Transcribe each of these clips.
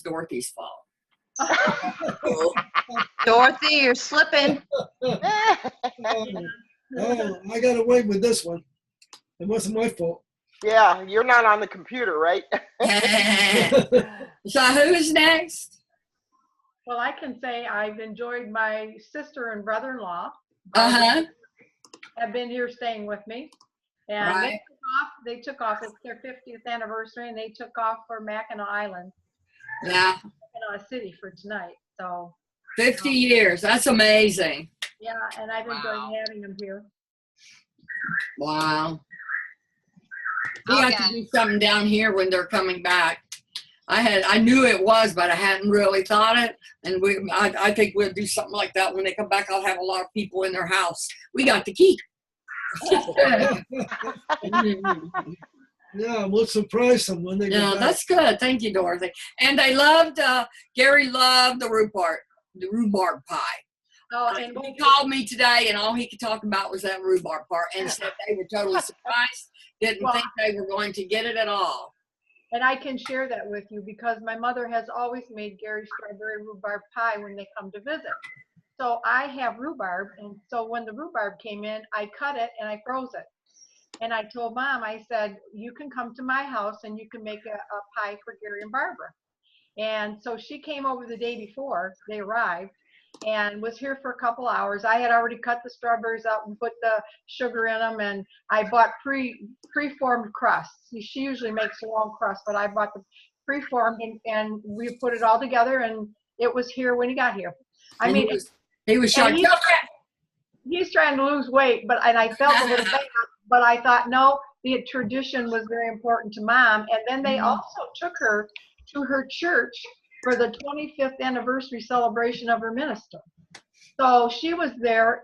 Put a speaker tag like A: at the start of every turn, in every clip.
A: Dorothy's fault.
B: Dorothy, you're slipping.
C: Oh, I got away with this one. It wasn't my fault.
D: Yeah, you're not on the computer, right?
A: So who's next?
E: Well, I can say I've enjoyed my sister and brother-in-law.
A: Uh-huh.
E: Have been here staying with me. And
A: Right.
E: they took off. It's their 50th anniversary, and they took off for Mackinac Island,
A: Yeah.
E: Mackinac City for tonight. So
A: 50 years. That's amazing.
E: yeah, and I've enjoyed having them here.
A: Wow. We have to do something down here when they're coming back. I knew it was, but I hadn't really thought it. And I think we'll do something like that when they come back. I'll have a lot of people in their house. We got the key.
C: Yeah, we'll surprise them when they get
A: Yeah,
C: back.
A: that's good. Thank you, Dorothy. And I loved, Gary loved the rhubarb pie.
E: Oh, and
A: He called me today, and all he could talk about was that rhubarb part, and said they were totally surprised, didn't think they were going to get it at all.
E: And I can share that with you because my mother has always made Gary strawberry rhubarb pie when they come to visit. So I have rhubarb, and so when the rhubarb came in, I cut it and I froze it. And I told Mom, I said, you can come to my house and you can make a pie for Gary and Barbara. And so she came over the day before they arrived and was here for a couple hours. I had already cut the strawberries out and put the sugar in them, and I bought preformed crusts. She usually makes her own crust, but I bought the preformed, and we put it all together, and it was here when he got here. I mean,
A: he was shocked.
E: He's trying to lose weight, and I felt a little bad, but I thought, no, the tradition was very important to Mom. And then they also took her to her church for the 25th anniversary celebration of her minister. So she was there.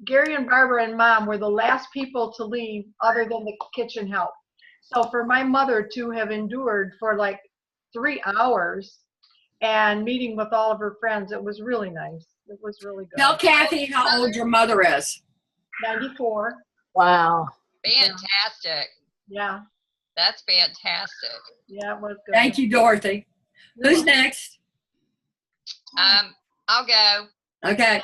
E: Gary and Barbara and Mom were the last people to leave other than the kitchen help. So for my mother to have endured for like 3 hours and meeting with all of her friends, it was really nice. It was really good.
A: Tell Kathy how old your mother is.
E: 94.
B: Wow.
F: Fantastic.
E: Yeah.
F: That's fantastic.
E: Yeah, it was good.
A: Thank you, Dorothy. Who's next?
F: I'll go.
A: Okay.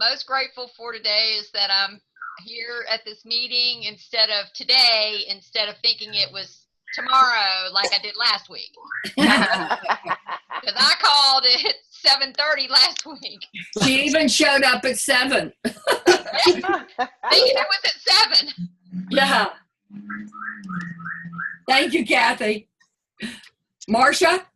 F: Most grateful for today is that I'm here at this meeting instead of thinking it was tomorrow like I did last week. Because I called it 7:30 last week.
A: She even showed up at 7.
F: Thinking it was at 7.
A: Yeah. Thank you, Kathy. Marcia?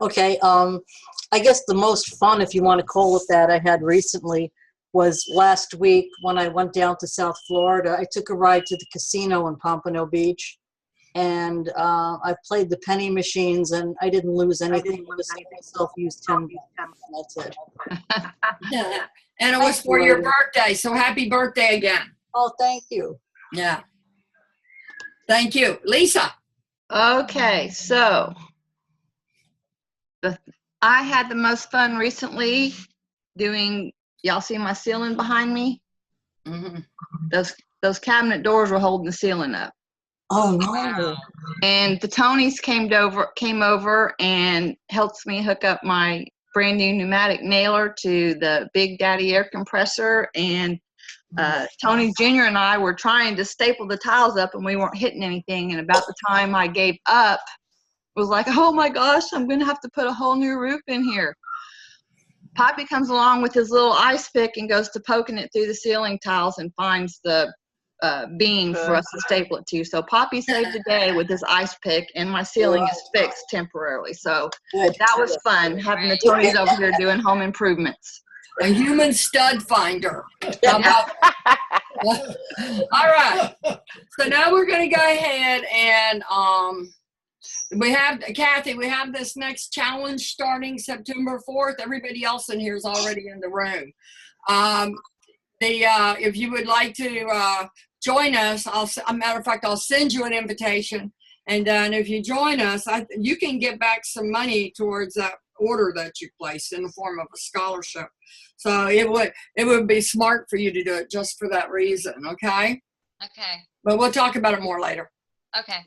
G: Okay, I guess the most fun, if you want to call it that, I had recently was last week when I went down to South Florida. I took a ride to the casino in Pompano Beach, and I played the penny machines, and I didn't lose anything. I just self-used 10. That's it.
A: Yeah. And it was for your birthday, so happy birthday again.
G: Oh, thank you.
A: Yeah. Thank you. Lisa?
B: Okay, so I had the most fun recently doing, y'all see my ceiling behind me?
A: Mm-hmm.
B: Those cabinet doors were holding the ceiling up.
G: Oh, no.
B: And the Tonys came over and helped me hook up my brand new pneumatic nailer to the Big Daddy air compressor. And Tony Jr. and I were trying to staple the tiles up, and we weren't hitting anything. And about the time I gave up, it was like, oh my gosh, I'm going to have to put a whole new roof in here. Poppy comes along with his little ice pick and goes to poking it through the ceiling tiles and finds the beam for us to staple it to. So Poppy saved the day with his ice pick, and my ceiling is fixed temporarily. So that was fun, having the Tonys over here doing home improvements.
A: A human stud finder. How about all right. So now we're going to go ahead and we have, Kathy, we have this next challenge starting September 4th. Everybody else in here is already in the room. If you would like to join us, as a matter of fact, I'll send you an invitation. And then if you join us, you can get back some money towards that order that you placed in the form of a scholarship. So it would be smart for you to do it just for that reason, okay?
F: Okay.
A: But we'll talk about it more later.
F: Okay.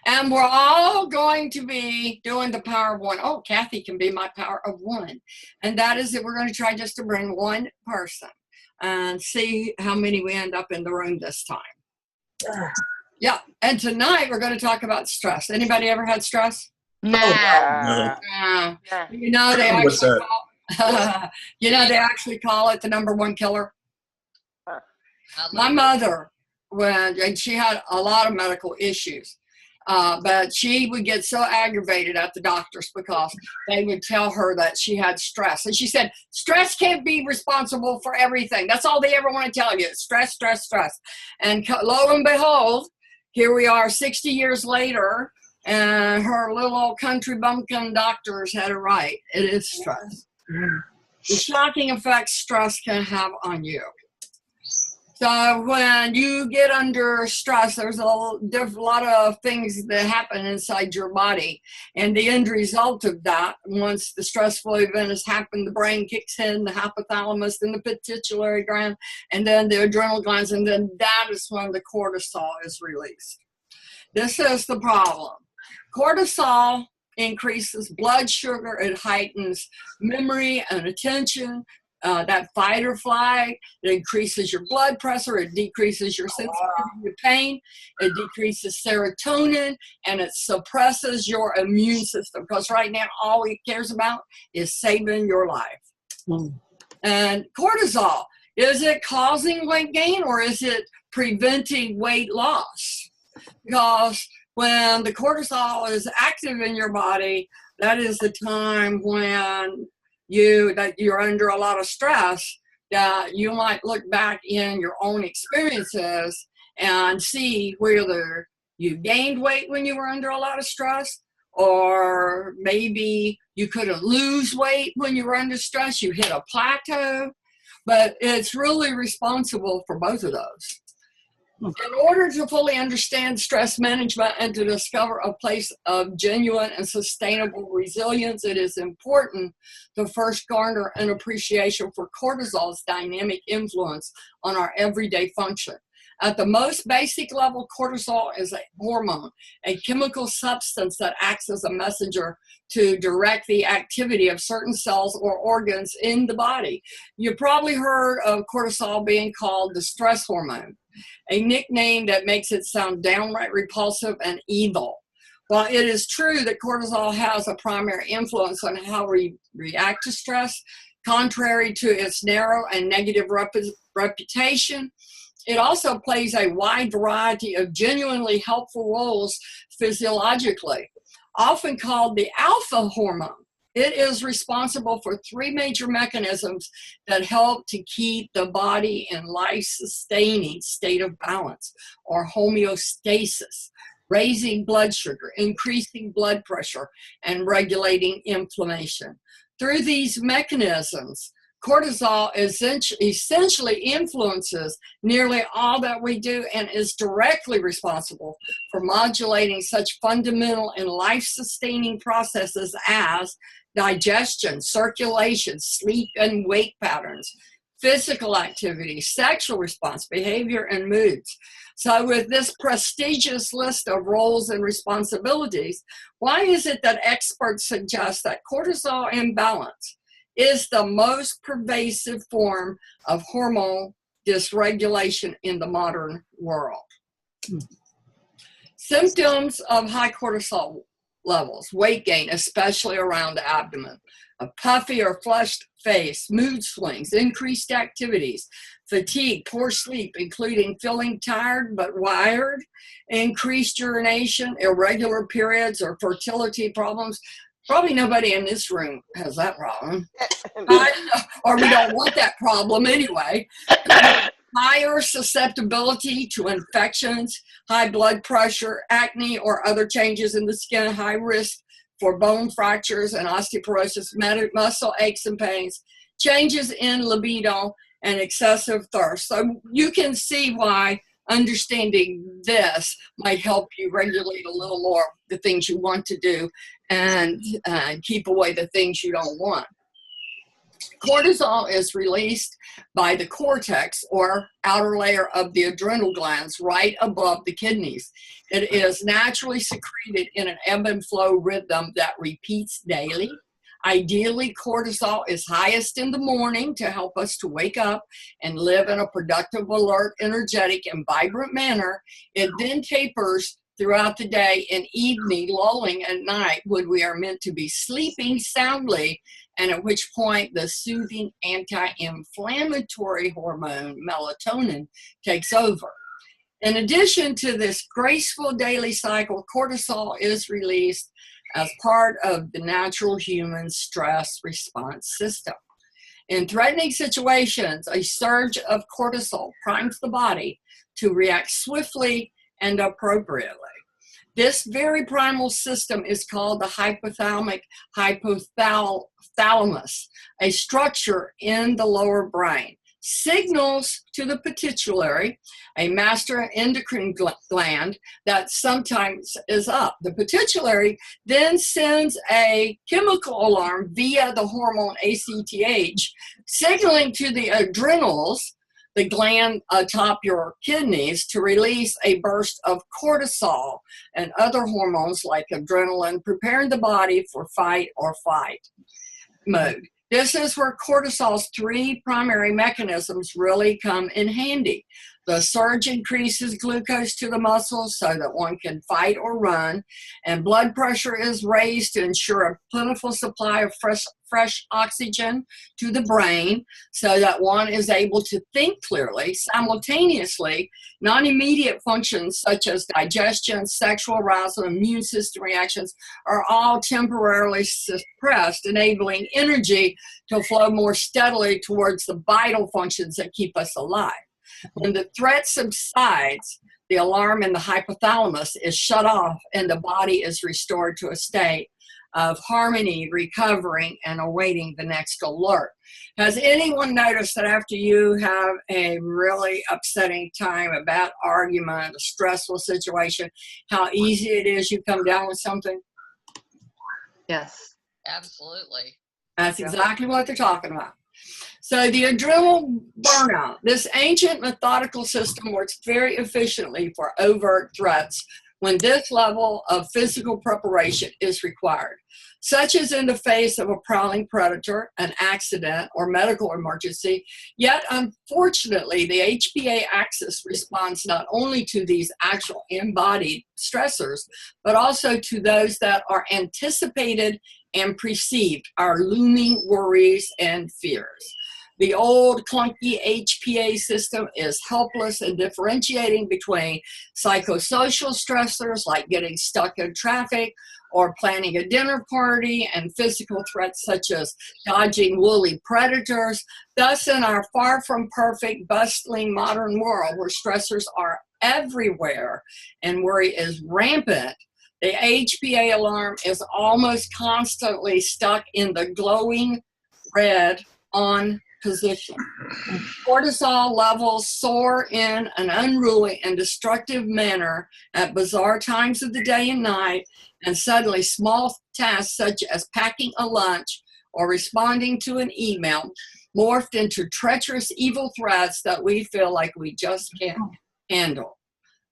A: And we're all going to be doing the power of one. Oh, Kathy can be my power of one. And that is that we're going to try just to bring one person and see how many we end up in the room this time. Yeah. And tonight we're going to talk about stress. Anybody ever had stress?
B: No.
D: Yeah.
A: You know, they
H: What's
A: actually
H: that?
A: they actually call it the #1 killer. My mother, and she had a lot of medical issues, but she would get so aggravated at the doctors because they would tell her that she had stress. And she said, stress can't be responsible for everything. That's all they ever want to tell you. Stress, stress, stress. And lo and behold, here we are 60 years later, and her little old country bumpkin doctors had it right. It is stress. The shocking effects stress can have on you. So when you get under stress, there's a lot of things that happen inside your body. And the end result of that, once the stressful event has happened, the brain kicks in, the hypothalamus, then the pituitary gland, and then the adrenal glands, and then that is when the cortisol is released. This is the problem. Cortisol increases blood sugar, it heightens memory and attention. That fight or flight, it increases your blood pressure, it decreases your sensitivity to pain, it decreases serotonin, and it suppresses your immune system. Because right now, all it cares about is saving your life. And cortisol, is it causing weight gain or is it preventing weight loss? Because when the cortisol is active in your body, that is the time when you're under a lot of stress, that you might look back in your own experiences and see whether you gained weight when you were under a lot of stress, or maybe you couldn't lose weight when you were under stress, you hit a plateau, but it's really responsible for both of those. In order to fully understand stress management and to discover a place of genuine and sustainable resilience, it is important to first garner an appreciation for cortisol's dynamic influence on our everyday function. At the most basic level, cortisol is a hormone, a chemical substance that acts as a messenger to direct the activity of certain cells or organs in the body. You probably heard of cortisol being called the stress hormone, a nickname that makes it sound downright repulsive and evil. While it is true that cortisol has a primary influence on how we react to stress, contrary to its narrow and negative reputation, it also plays a wide variety of genuinely helpful roles physiologically, often called the alpha hormone. It is responsible for 3 major mechanisms that help to keep the body in life-sustaining state of balance, or homeostasis, raising blood sugar, increasing blood pressure, and regulating inflammation. Through these mechanisms, cortisol essentially influences nearly all that we do and is directly responsible for modulating such fundamental and life-sustaining processes as digestion, circulation, sleep and weight patterns, physical activity, sexual response, behavior, and moods. So with this prestigious list of roles and responsibilities, why is it that experts suggest that cortisol imbalance is the most pervasive form of hormone dysregulation in the modern world? Symptoms of high cortisol levels: weight gain, especially around the abdomen, a puffy or flushed face, mood swings, increased activities, fatigue, poor sleep, including feeling tired but wired, increased urination, irregular periods, or fertility problems. Probably nobody in this room has that problem. Or we don't want that problem anyway. Higher susceptibility to infections, high blood pressure, acne, or other changes in the skin, high risk for bone fractures and osteoporosis, muscle aches and pains, changes in libido, and excessive thirst. So you can see why understanding this might help you regulate a little more the things you want to do and keep away the things you don't want. Cortisol is released by the cortex or outer layer of the adrenal glands right above the kidneys. It is naturally secreted in an ebb and flow rhythm that repeats daily. Ideally, cortisol is highest in the morning to help us to wake up and live in a productive, alert, energetic, and vibrant manner. It then tapers throughout the day and evening, lulling at night when we are meant to be sleeping soundly, and at which point the soothing anti-inflammatory hormone melatonin takes over. In addition to this graceful daily cycle, cortisol is released as part of the natural human stress response system. In threatening situations, a surge of cortisol primes the body to react swiftly and appropriately. This very primal system is called the hypothalamic hypothalamus, a structure in the lower brain. Signals to the pituitary, a master endocrine gland that sometimes is up. The pituitary then sends a chemical alarm via the hormone ACTH, signaling to the adrenals, the gland atop your kidneys, to release a burst of cortisol and other hormones like adrenaline, preparing the body for fight or flight mode. This is where cortisol's three primary mechanisms really come in handy. The surge increases glucose to the muscles so that one can fight or run, and blood pressure is raised to ensure a plentiful supply of fresh oxygen to the brain so that one is able to think clearly. Simultaneously, non-immediate functions such as digestion, sexual arousal, immune system reactions are all temporarily suppressed, enabling energy to flow more steadily towards the vital functions that keep us alive. When the threat subsides, the alarm in the hypothalamus is shut off and the body is restored to a state of harmony, recovering, and awaiting the next alert. Has anyone noticed that after you have a really upsetting time, a bad argument, a stressful situation, how easy it is you come down with something?
B: Yes.
F: Absolutely.
A: That's exactly what they're talking about. So the adrenal burnout, this ancient methodical system works very efficiently for overt threats when this level of physical preparation is required, such as in the face of a prowling predator, an accident, or medical emergency. Yet, unfortunately, the HPA axis responds not only to these actual embodied stressors, but also to those that are anticipated and perceived, our looming worries and fears. The old clunky HPA system is helpless in differentiating between psychosocial stressors like getting stuck in traffic or planning a dinner party and physical threats such as dodging woolly predators. Thus, in our far from perfect, bustling modern world where stressors are everywhere and worry is rampant, the HPA alarm is almost constantly stuck in the glowing red on position. Cortisol levels soar in an unruly and destructive manner at bizarre times of the day and night, and suddenly small tasks such as packing a lunch or responding to an email morphed into treacherous evil threats that we feel like we just can't handle.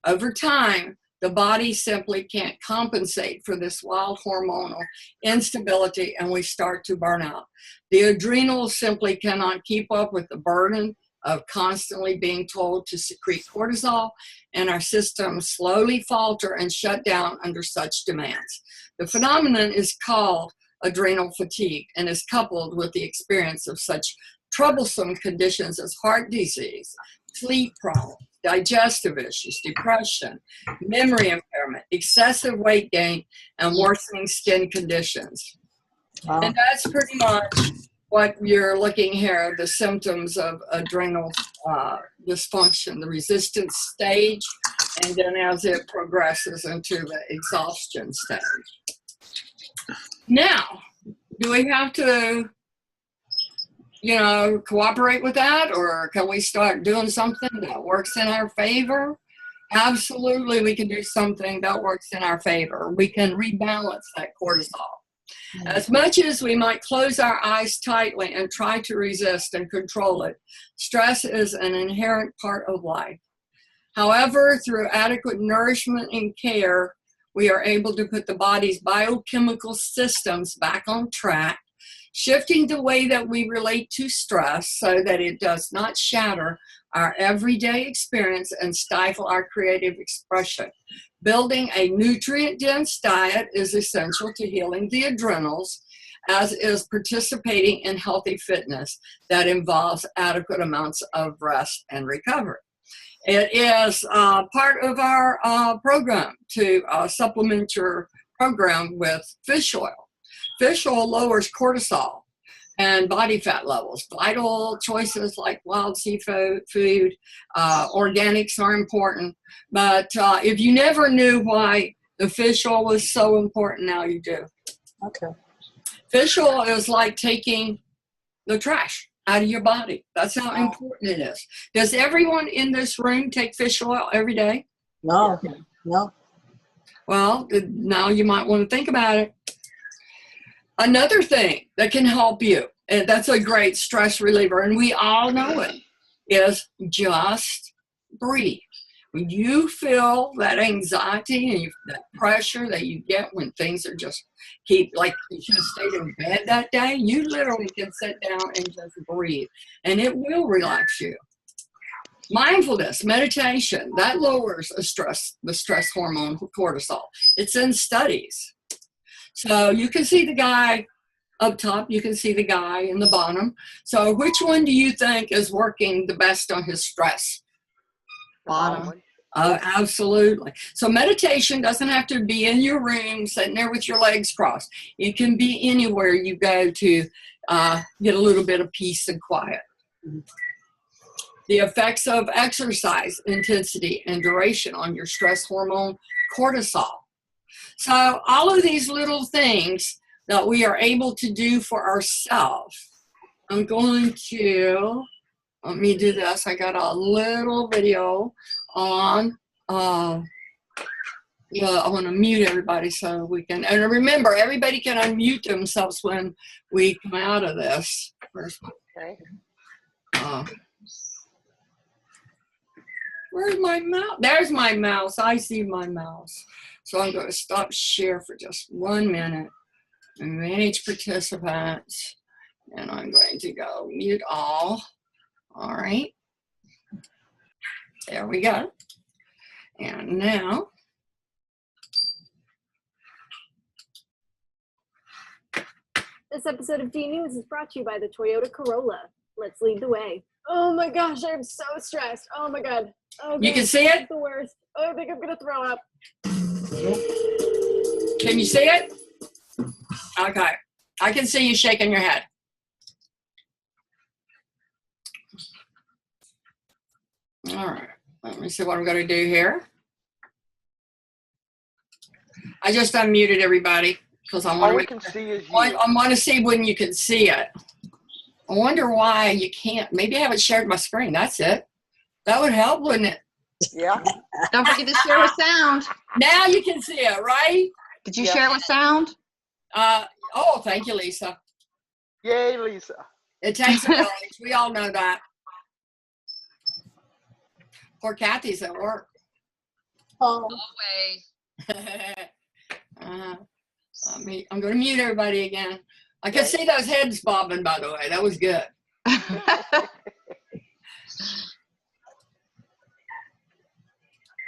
A: Over time, the body simply can't compensate for this wild hormonal instability, and we start to burn out. The adrenals simply cannot keep up with the burden of constantly being told to secrete cortisol, and our systems slowly falter and shut down under such demands. The phenomenon is called adrenal fatigue and is coupled with the experience of such troublesome conditions as heart disease, sleep problems, digestive issues, depression, memory impairment, excessive weight gain, and worsening skin conditions.
G: Wow.
A: And that's pretty much what you're looking here, the symptoms of adrenal dysfunction, the resistance stage, and then as it progresses into the exhaustion stage. Now, do we have to cooperate with that, or can we start doing something that works in our favor? Absolutely, we can do something that works in our favor. We can rebalance that cortisol. As much as we might close our eyes tightly and try to resist and control it, stress is an inherent part of life. However, through adequate nourishment and care, we are able to put the body's biochemical systems back on track, shifting the way that we relate to stress so that it does not shatter our everyday experience and stifle our creative expression. Building a nutrient-dense diet is essential to healing the adrenals, as is participating in healthy fitness that involves adequate amounts of rest and recovery. It is part of our program to supplement your program with fish oil. Fish oil lowers cortisol and body fat levels. Vital choices like wild seafood, organics are important. But if you never knew why the fish oil was so important, now you do.
G: Okay.
A: Fish oil is like taking the trash out of your body. That's how important it is. Does everyone in this room take fish oil every day?
G: No, no.
A: Well, now you might want to think about it. Another thing that can help you, and that's a great stress reliever, and we all know it, is just breathe. When you feel that anxiety and that pressure that you get when things are just like you should have stayed in bed that day, you literally can sit down and just breathe, and it will relax you. Mindfulness, meditation, that lowers the stress hormone cortisol. It's in studies. So you can see the guy up top, you can see the guy in the bottom. So which one do you think is working the best on his stress?
B: Bottom.
A: Absolutely. So meditation doesn't have to be in your room, sitting there with your legs crossed. It can be anywhere you go to get a little bit of peace and quiet. The effects of exercise, intensity, and duration on your stress hormone, cortisol. So all of these little things that we are able to do for ourselves. I'm going to, let me do this. I got a little video on, I want to mute everybody so we can, and remember, everybody can unmute themselves when we come out of this.
D: Okay.
A: Where's my mouse? There's my mouse. I see my mouse. So I'm going to stop share for just 1 minute and manage participants. And I'm going to go mute all. All right. There we go. And now,
H: this episode of D News is brought to you by the Toyota Corolla. Let's lead the way. Oh my gosh, I'm so stressed. Oh my God. Oh,
A: you can see it?
H: It's the worst. Oh, I think I'm gonna throw up.
A: Can you see it? Okay. I can see you shaking your head. All right. Let me see what I'm going to do here. I just unmuted everybody because I want
D: All we can see is you.
A: I want to see when you can see it. I wonder why you can't. Maybe I haven't shared my screen. That's it. That would help, wouldn't it?
D: Yeah.
B: Don't forget to share with sound.
A: Now you can see it, right?
B: Did you
D: Yeah.
B: share with sound?
A: Oh, thank you, Lisa.
D: Yay, Lisa.
A: It takes a village. We all know that. Poor Kathy's at work.
G: Oh,
F: Always.
A: I'm going to mute everybody again. I could see those heads bobbing, by the way. That was good.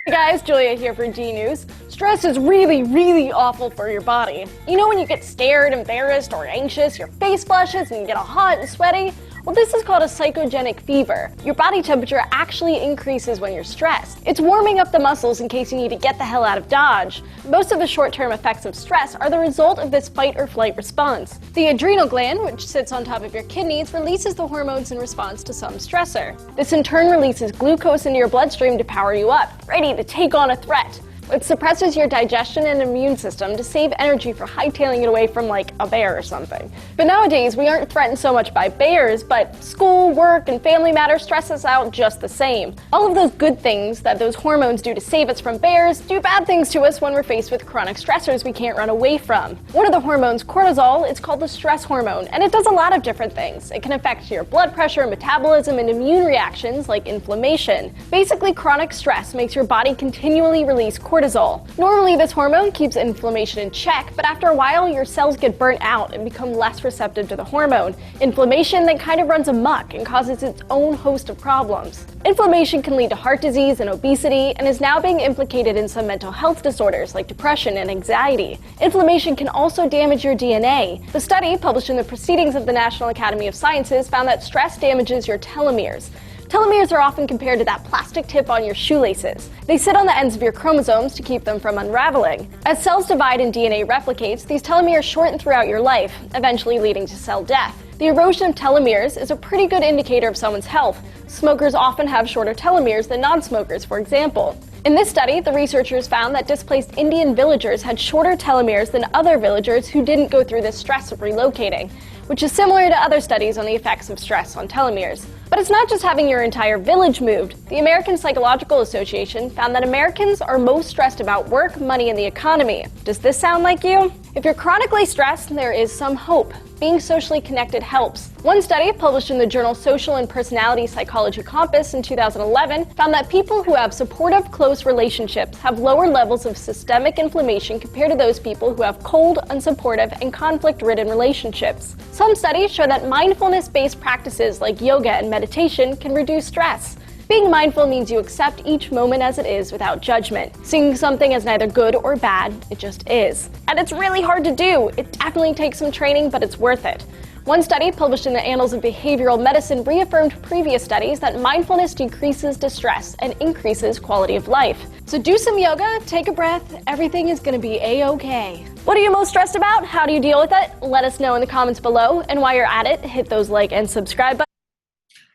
H: Hey guys, Julia here for G News. Stress is really, really awful for your body. You know when you get scared, embarrassed, or anxious, your face flushes and you get all hot and sweaty? Well, this is called a psychogenic fever. Your body temperature actually increases when you're stressed. It's warming up the muscles in case you need to get the hell out of Dodge. Most of the short-term effects of stress are the result of this fight or flight response. The adrenal gland, which sits on top of your kidneys, releases the hormones in response to some stressor. This in turn releases glucose into your bloodstream to power you up, ready to take on a threat. It suppresses your digestion and immune system to save energy for hightailing it away from like a bear or something. But nowadays, we aren't threatened so much by bears, but school, work, and family matters stress us out just the same. All of those good things that those hormones do to save us from bears do bad things to us when we're faced with chronic stressors we can't run away from. One of the hormones, cortisol, is called the stress hormone, and it does a lot of different things. It can affect your blood pressure, metabolism, and immune reactions like inflammation. Basically, chronic stress makes your body continually release cortisol. Normally, this hormone keeps inflammation in check, but after a while, your cells get burnt out and become less receptive to the hormone. Inflammation then kind of runs amok and causes its own host of problems. Inflammation can lead to heart disease and obesity, and is now being implicated in some mental health disorders like depression and anxiety. Inflammation can also damage your DNA. The study, published in the Proceedings of the National Academy of Sciences, found that stress damages your telomeres. Telomeres are often compared to that plastic tip on your shoelaces. They sit on the ends of your chromosomes to keep them from unraveling. As cells divide and DNA replicates, these telomeres shorten throughout your life, eventually leading to cell death. The erosion of telomeres is a pretty good indicator of someone's health. Smokers often have shorter telomeres than non-smokers, for example. In this study, the researchers found that displaced Indian villagers had shorter telomeres than other villagers who didn't go through the stress of relocating, which is similar to other studies on the effects of stress on telomeres. But it's not just having your entire village moved. The American Psychological Association found that Americans are most stressed about work, money, and the economy. Does this sound like you? If you're chronically stressed, there is some hope. Being socially connected helps. One study, published in the journal Social and Personality Psychology Compass in 2011, found that people who have supportive, close relationships have lower levels of systemic inflammation compared to those people who have cold, unsupportive, and conflict-ridden relationships. Some studies show that mindfulness-based practices like yoga and meditation can reduce stress. Being mindful means you accept each moment as it is without judgment, seeing something as neither good or bad, it just is. And it's really hard to do. It definitely takes some training, but it's worth it. One study published in the Annals of Behavioral Medicine reaffirmed previous studies that mindfulness decreases distress and increases quality of life. So do some yoga, take a breath, everything is gonna be a-okay. What are you most stressed about? How do you deal with it? Let us know in the comments below, and while you're at it, hit those like and subscribe buttons.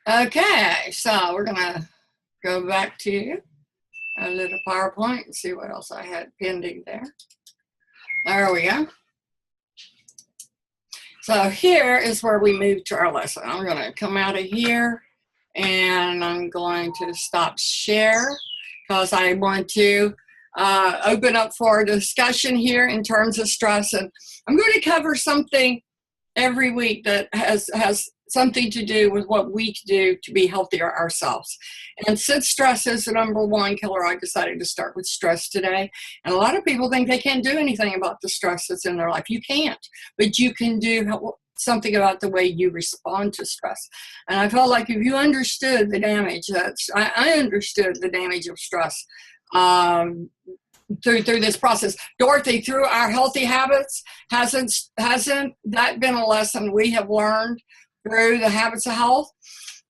A: Okay, so we're gonna go back to a little PowerPoint and see what else I had pending there. There we go. So here is where we move to our lesson. I'm gonna come out of here and I'm going to stop share because I want to open up for a discussion here in terms of stress. And I'm going to cover something every week that has something to do with what we can do to be healthier ourselves. And since stress is the #1 killer, I decided to start with stress today. And a lot of people think they can't do anything about the stress that's in their life. You can't, but you can do something about the way you respond to stress. And I felt like if you understood the damage, I understood the damage of stress through this process. Dorothy, through our healthy habits, hasn't that been a lesson we have learned through the habits of health?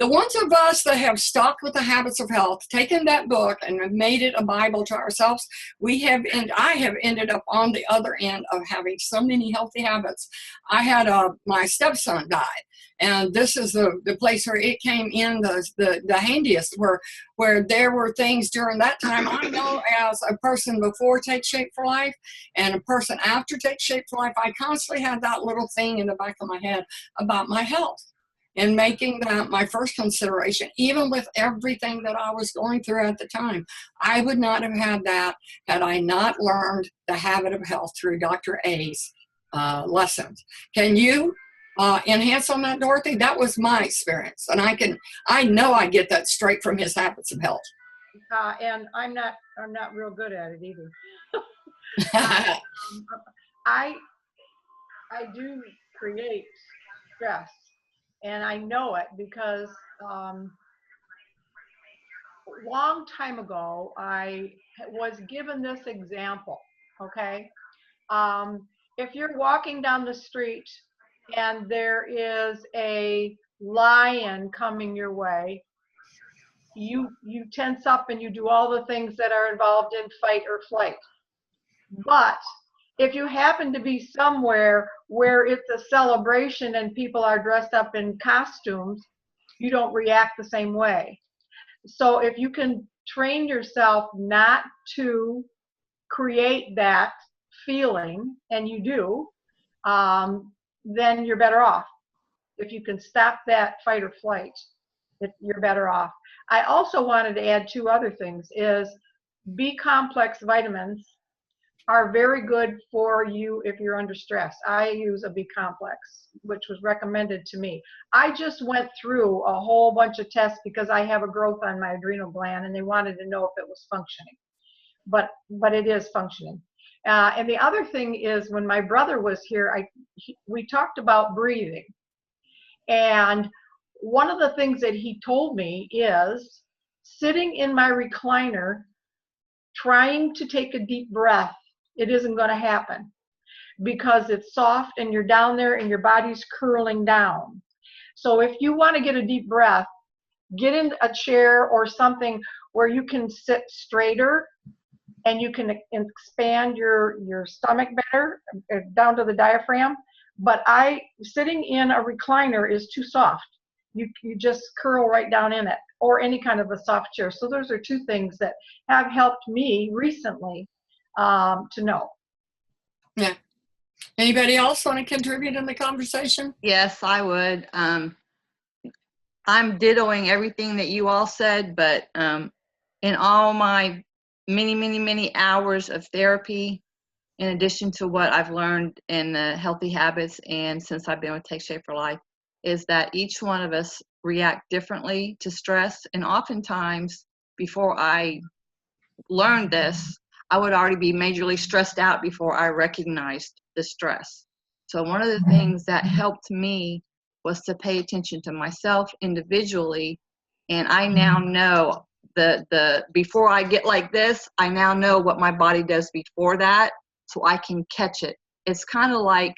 A: The ones of us that have stuck with the habits of health, taken that book and have made it a Bible to ourselves, I have ended up on the other end of having so many healthy habits. I had my stepson died, and this is the place where it came in the handiest, where there were things during that time. I know as a person before Take Shape for Life and a person after Take Shape for Life, I constantly had that little thing in the back of my head about my health. And making that my first consideration, even with everything that I was going through at the time. I would not have had that had I not learned the habit of health through Dr. A's lessons. Can you enhance on that, Dorothy? That was my experience, and I know I get that straight from his habits of health.
E: And I'm not real good at it either. I do create stress. And I know it because long time ago, I was given this example, okay? If you're walking down the street and there is a lion coming your way, you tense up and you do all the things that are involved in fight or flight. But if you happen to be somewhere where it's a celebration and people are dressed up in costumes, you don't react the same way. So if you can train yourself not to create that feeling, and you do, then you're better off. If you can stop that fight or flight, you're better off. I also wanted to add two other things is B complex vitamins are very good for you if you're under stress. I use a B complex, which was recommended to me. I just went through a whole bunch of tests because I have a growth on my adrenal gland and they wanted to know if it was functioning. But it is functioning. And the other thing is when my brother was here, we talked about breathing. And one of the things that he told me is sitting in my recliner, trying to take a deep breath, it isn't going to happen because it's soft and you're down there and your body's curling down. So if you want to get a deep breath, get in a chair or something where you can sit straighter and you can expand your stomach better down to the diaphragm. But sitting in a recliner is too soft. You just curl right down in it, or any kind of a soft chair. So those are two things that have helped me recently to know.
A: Yeah. Anybody else want to contribute in the conversation?
B: Yes, I would. I'm dittoing everything that you all said, but in all my many hours of therapy, in addition to what I've learned in the healthy habits and since I've been with Take Shape for Life, is that each one of us react differently to stress. And oftentimes, before I learned this, I would already be majorly stressed out before I recognized the stress. So one of the things that helped me was to pay attention to myself individually. And I now know before I get like this, I now know what my body does before that, so I can catch it. It's kind of like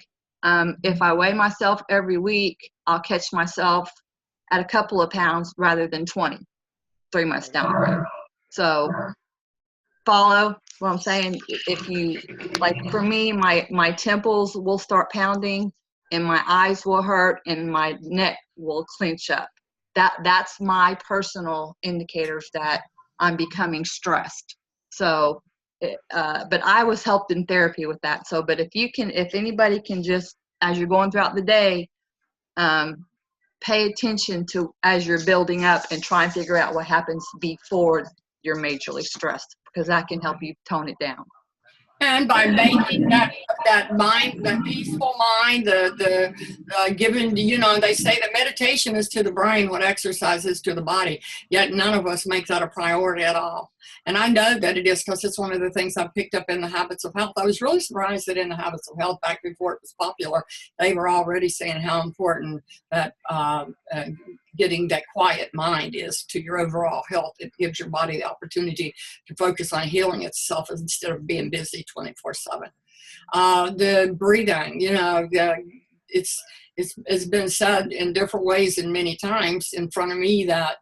B: if I weigh myself every week, I'll catch myself at a couple of pounds rather than 20, 3 months down the road. So follow what I'm saying. If you, like for me, my temples will start pounding and my eyes will hurt and my neck will clench up. That's my personal indicators that I'm becoming stressed. So, but I was helped in therapy with that. So, but if anybody can just, as you're going throughout the day, pay attention to as you're building up and try and figure out what happens before you're majorly stressed, because that can help you tone it down.
A: And by making that mind, that peaceful mind, given, they say that meditation is to the brain what exercise is to the body, yet none of us make that a priority at all. And I know that it is because it's one of the things I've picked up in the Habits of Health. I was really surprised that in the Habits of Health, back before it was popular, they were already saying how important that getting that quiet mind is to your overall health. It gives your body the opportunity to focus on healing itself instead of being busy 24/7. The breathing, it's been said in different ways and many times in front of me that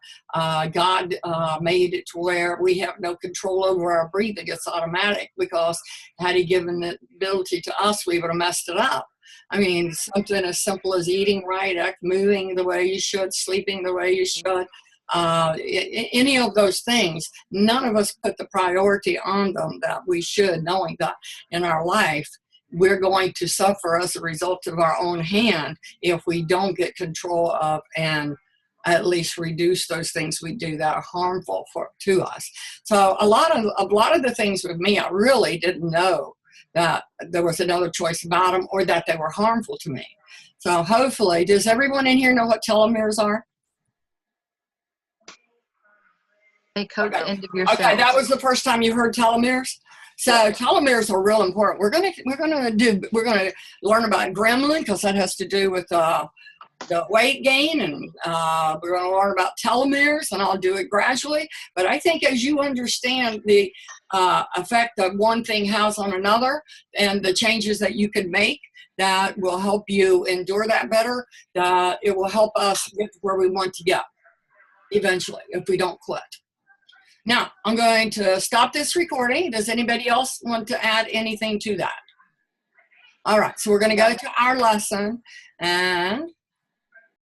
A: God made it to where we have no control over our breathing. It's automatic, because had he given the ability to us, we would have messed it up. I mean, something as simple as eating right, moving the way you should, sleeping the way you should, any of those things, none of us put the priority on them that we should, knowing that in our life, we're going to suffer as a result of our own hand if we don't get control of and at least reduce those things we do that are harmful to us. So a lot of the things with me, I really didn't know that there was another choice about them or that they were harmful to me. So hopefully, does everyone in here know what telomeres are?
B: They coat the end of your cells.
A: Okay, that was the first time you heard telomeres. So telomeres are real important. We're gonna learn about gremlin, because that has to do with the weight gain, and we're going to learn about telomeres, and I'll do it gradually. But I think as you understand the effect that one thing has on another and the changes that you can make that will help you endure that better, that it will help us get to where we want to get eventually if we don't quit. Now, I'm going to stop this recording. Does anybody else want to add anything to that? All right, so we're going to go to our lesson, and